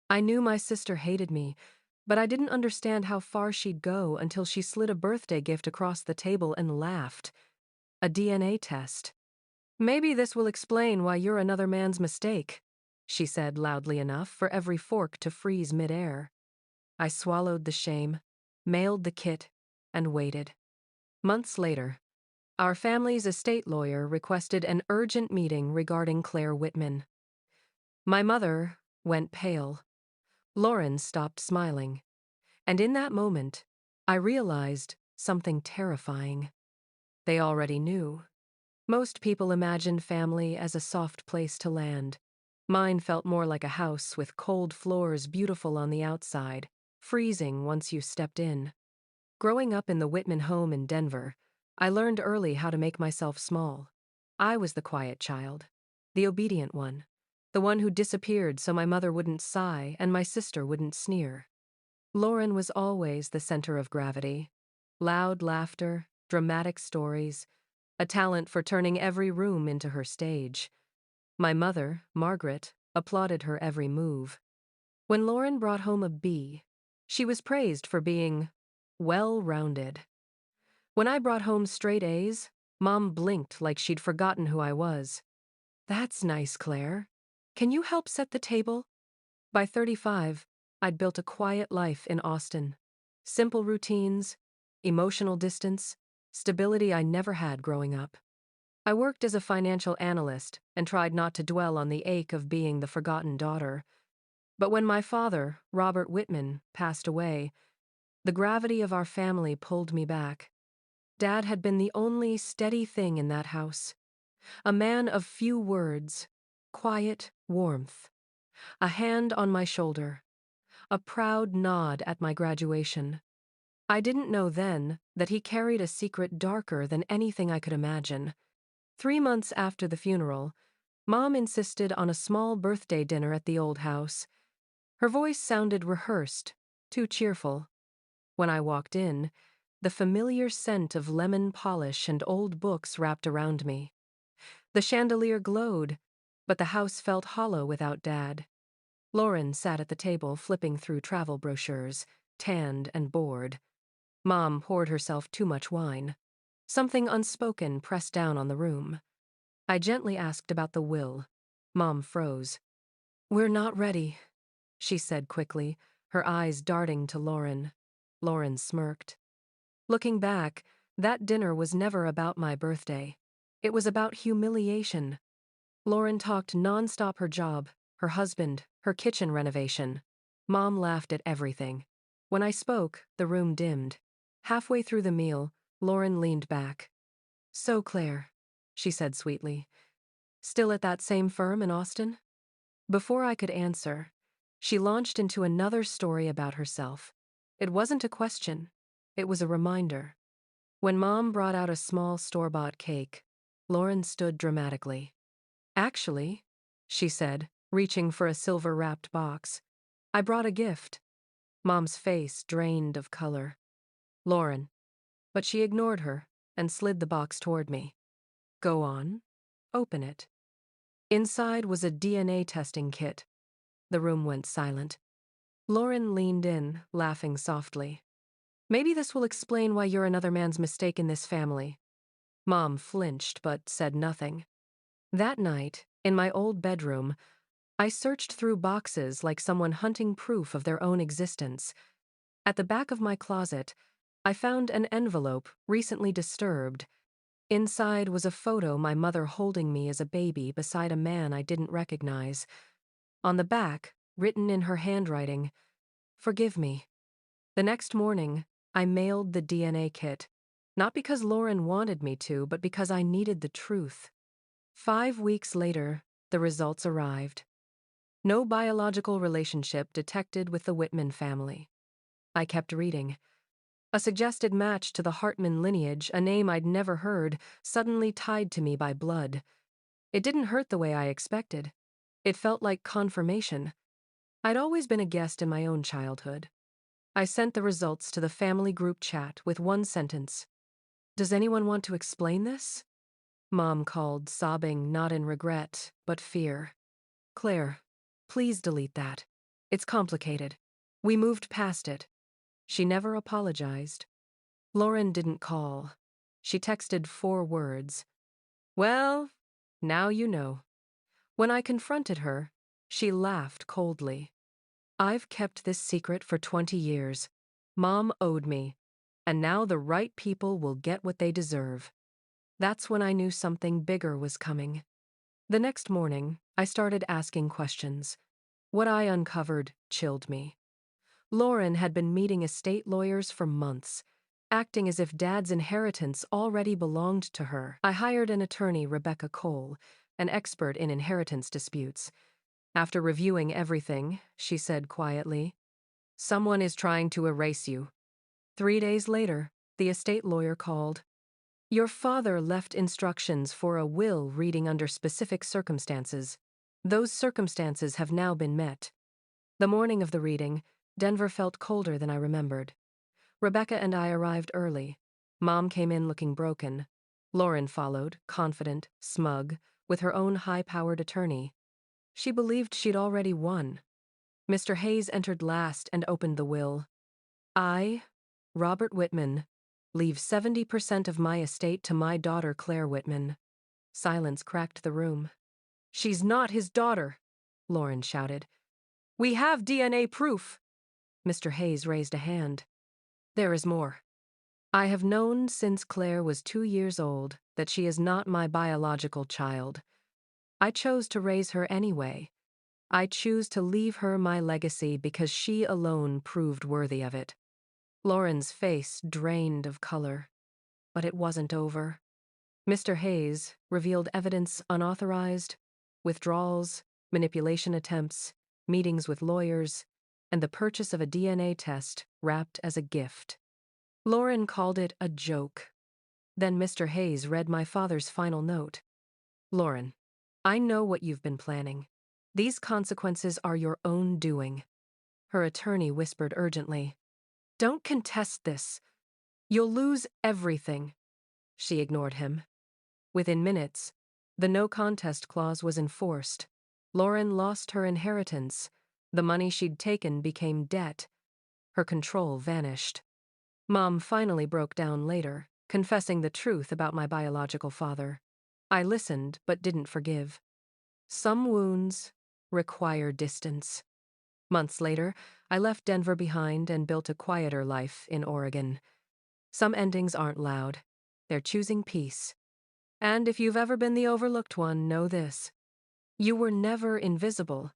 I knew my sister hated me, but I didn't understand how far she'd go until she slid a birthday gift across the table and laughed. A DNA test. "Maybe this will explain why you're another man's mistake," she said loudly enough for every fork to freeze midair. I swallowed the shame, mailed the kit, and waited. Months later, our family's estate lawyer requested an urgent meeting regarding Claire Whitman. My mother went pale. Lauren stopped smiling. And in that moment, I realized something terrifying. They already knew. Most people imagined family as a soft place to land. Mine felt more like a house with cold floors, beautiful on the outside, freezing once you stepped in. Growing up in the Whitman home in Denver, I learned early how to make myself small. I was the quiet child, the obedient one, the one who disappeared so my mother wouldn't sigh and my sister wouldn't sneer. Lauren was always the center of gravity. Loud laughter, dramatic stories, a talent for turning every room into her stage. My mother, Margaret, applauded her every move. When Lauren brought home a B, she was praised for being well-rounded. When I brought home straight A's, Mom blinked like she'd forgotten who I was. "That's nice, Claire. Can you help set the table?" By 35, I'd built a quiet life in Austin. Simple routines, emotional distance, stability I never had growing up. I worked as a financial analyst and tried not to dwell on the ache of being the forgotten daughter. But when my father, Robert Whitman, passed away, the gravity of our family pulled me back. Dad had been the only steady thing in that house. A man of few words, quiet warmth, a hand on my shoulder, a proud nod at my graduation. I didn't know then that he carried a secret darker than anything I could imagine. 3 months after the funeral, Mom insisted on a small birthday dinner at the old house. Her voice sounded rehearsed, too cheerful. When I walked in, the familiar scent of lemon polish and old books wrapped around me. The chandelier glowed, but the house felt hollow without Dad. Lauren sat at the table flipping through travel brochures, tanned and bored. Mom poured herself too much wine. Something unspoken pressed down on the room. I gently asked about the will. Mom froze. "We're not ready," she said quickly, her eyes darting to Lauren. Lauren smirked. Looking back, that dinner was never about my birthday. It was about humiliation. Lauren talked nonstop her job, her husband, her kitchen renovation. Mom laughed at everything. When I spoke, the room dimmed. Halfway through the meal, Lauren leaned back. "So, Claire," she said sweetly, "still at that same firm in Austin?" Before I could answer, she launched into another story about herself. It wasn't a question. It was a reminder. When Mom brought out a small store-bought cake, Lauren stood dramatically. "Actually," she said, reaching for a silver-wrapped box, "I brought a gift." Mom's face drained of color. "Lauren." But she ignored her and slid the box toward me. "Go on. Open it." Inside was a DNA testing kit. The room went silent. Lauren leaned in, laughing softly. "Maybe this will explain why you're another man's mistake in this family." Mom flinched but said nothing. That night, in my old bedroom, I searched through boxes like someone hunting proof of their own existence. At the back of my closet, I found an envelope recently disturbed. Inside was a photo my mother holding me as a baby beside a man I didn't recognize. On the back, written in her handwriting, "Forgive me." The next morning, I mailed the DNA kit. Not because Lauren wanted me to, but because I needed the truth. 5 weeks later, the results arrived. No biological relationship detected with the Whitman family. I kept reading. A suggested match to the Hartman lineage, a name I'd never heard, suddenly tied to me by blood. It didn't hurt the way I expected. It felt like confirmation. I'd always been a guest in my own childhood. I sent the results to the family group chat with one sentence. "Does anyone want to explain this?" Mom called, sobbing not in regret, but fear. "Claire, please delete that." It's complicated. We moved past it. She never apologized. Lauren didn't call. She texted 4 words. Well, now you know. When I confronted her, she laughed coldly. I've kept this secret for 20 years. Mom owed me. And now the right people will get what they deserve. That's when I knew something bigger was coming. The next morning, I started asking questions. What I uncovered chilled me. Lauren had been meeting estate lawyers for months, acting as if Dad's inheritance already belonged to her. I hired an attorney, Rebecca Cole, an expert in inheritance disputes. After reviewing everything, she said quietly, "Someone is trying to erase you." 3 days later, the estate lawyer called. "Your father left instructions for a will reading under specific circumstances. Those circumstances have now been met." The morning of the reading, Denver felt colder than I remembered. Rebecca and I arrived early. Mom came in looking broken. Lauren followed, confident, smug, with her own high-powered attorney. She believed she'd already won. Mr. Hayes entered last and opened the will. "I, Robert Whitman, leave 70% of my estate to my daughter Claire Whitman." Silence cracked the room. "She's not his daughter," Lauren shouted. "We have DNA proof." Mr. Hayes raised a hand. "There is more. I have known since Claire was 2 years old that she is not my biological child. I chose to raise her anyway. I choose to leave her my legacy because she alone proved worthy of it." Lauren's face drained of color. But it wasn't over. Mr. Hayes revealed evidence unauthorized, withdrawals, manipulation attempts, meetings with lawyers, and the purchase of a DNA test wrapped as a gift. Lauren called it a joke. Then Mr. Hayes read my father's final note. "Lauren, I know what you've been planning. These consequences are your own doing." Her attorney whispered urgently, "Don't contest this. You'll lose everything." She ignored him. Within minutes, the no contest clause was enforced. Lauren lost her inheritance. The money she'd taken became debt. Her control vanished. Mom finally broke down later, confessing the truth about my biological father. I listened but didn't forgive. Some wounds require distance. Months later, I left Denver behind and built a quieter life in Oregon. Some endings aren't loud. They're choosing peace. And if you've ever been the overlooked one, know this. You were never invisible.